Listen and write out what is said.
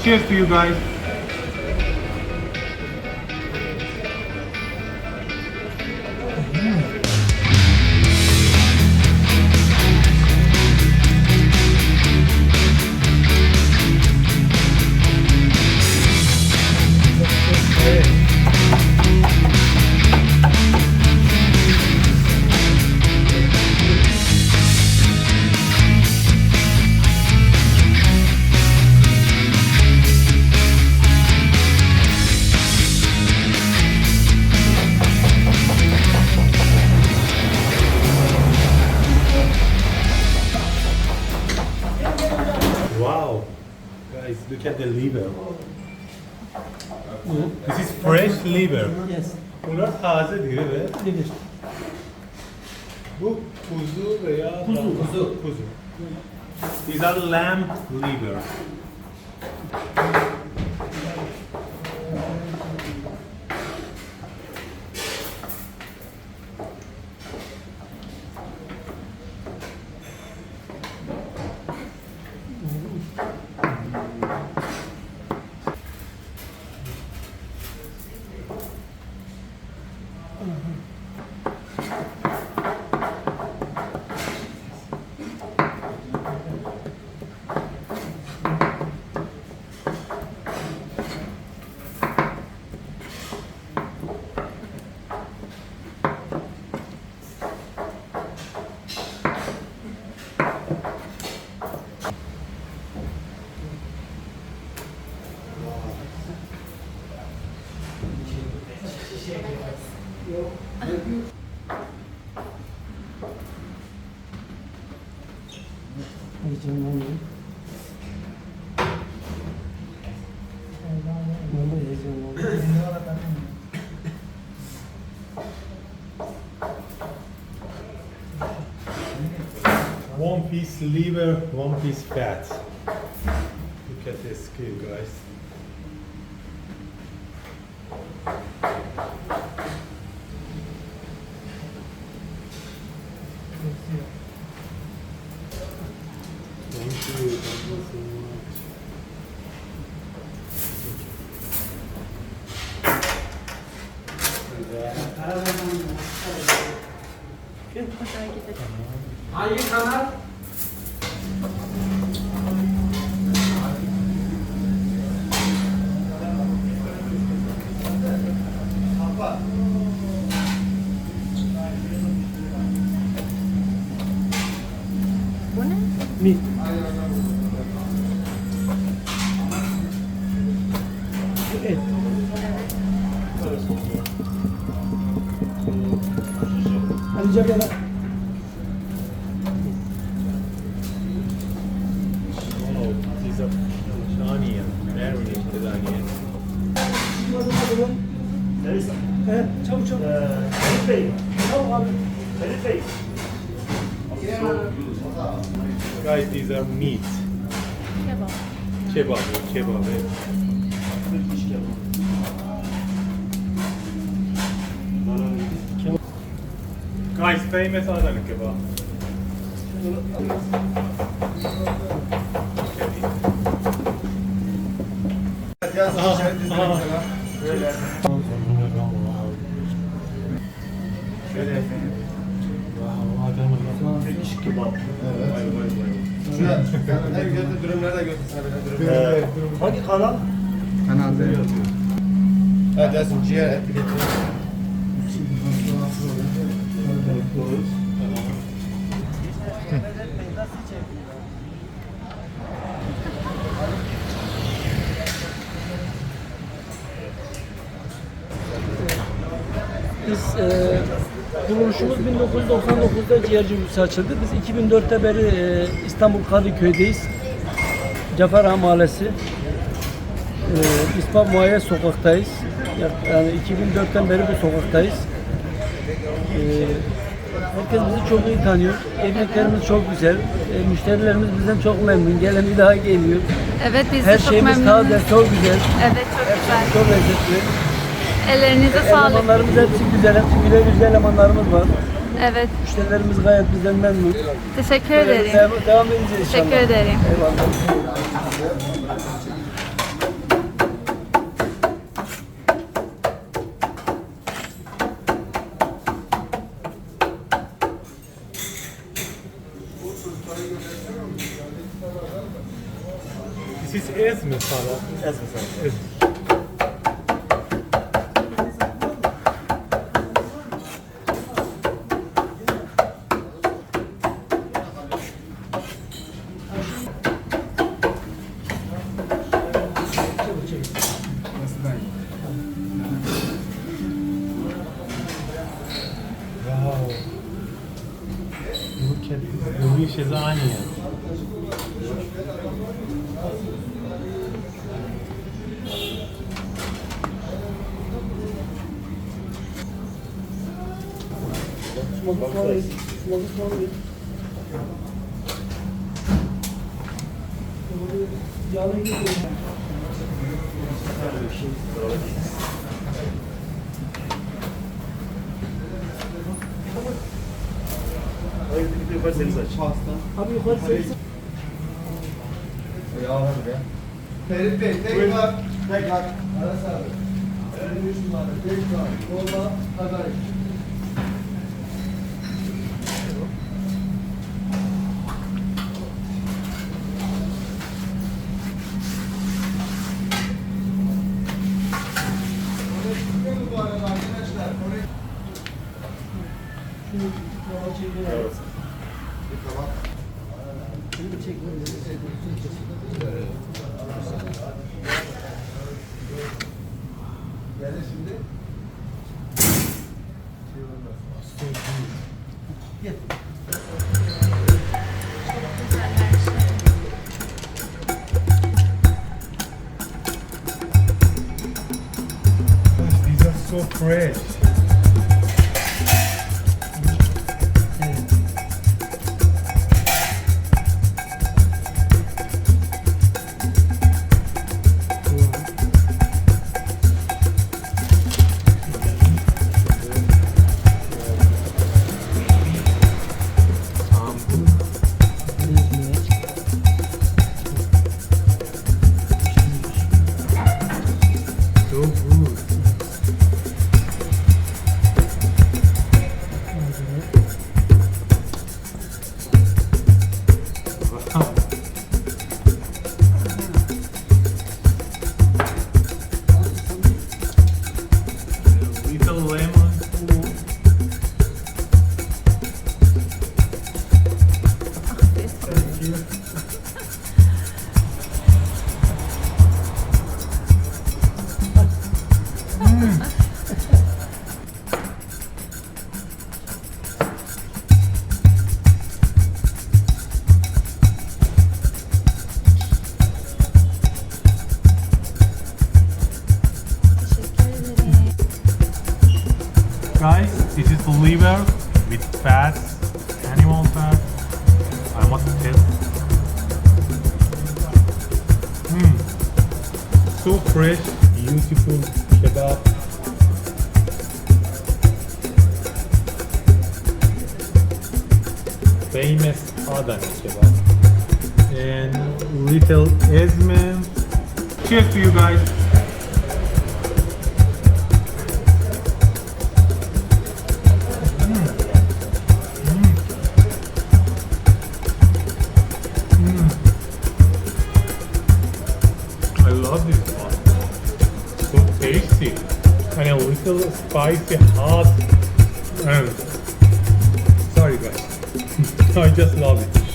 Cheers to you guys. Wow, guys, look at the liver. This is fresh liver. Yes. Bunlar taze değil ve Liver. bu kuzu veya kuzu. These are lamb liver. Heyecanlandım. Vallahi heyecanlandım. One piece liver, one piece fat. Look at this skin, guys. Thank you so much. Hangi kanal? Bu ne? Mi. Evet. Ayrıca bir Oh, these are onion, marinated onion. Evet, çabuk çabuk. Çabuk abi. Guys, these are meat. Kebap. Kebab. Turkish kebab. Guys, famous Adana kebab. Şöyle efendim. Turkish kebab. Her götür dürümler de götürsene böyle dürüm. Hangi kanal? Kanalda. Evet Yasin ciğer et bir getir. Biz kuruluşumuz 1999'da ciğerci Hulusi açıldı. Biz 2004'te beri İstanbul Kadiköy'deyiz. Caferağa Mahallesi. Misbah Muayyeş sokaktayız. Yani 2004'ten beri bu sokaktayız. Herkes bizi çok iyi tanıyor. Yemeklerimiz çok güzel. Müşterilerimiz bizden çok memnun. Gelen bir daha geliyor. Evet, biz Her de çok şeyimiz memnunuz. taze, çok güzel. Evet, çok güzel. Çok lezzetli. Ellerinize sağlık. Elemanlarımız hepsi güzel. Hepsi güzel güzel elemanlarımız var. Evet, Müşterilerimiz gayet bizden memnun. teşekkür ederim. Devam edeceğiz inşallah. Teşekkür ederim. Eyvallah. ezme salad. Ezme salad. Ezme. Wow. Look at this delicious onion. Yukarı seni aç. Abi yukarı servis. Ferit Bey tekrar. Aras abi. 53 numara tekrar. Kola Kadikoy. Bu arada arkadaşlar. Evet. Gel şimdi. These are so fresh. So good. Wow. Little lemon. Thank you. Guys, this is liver with fat, animal fat. I must test. So fresh, beautiful kebab. Famous Adana kebab. And little ezme. Cheers to you guys. I love this one. So tasty. And a little spicy, hot. And sorry guys. I just love it.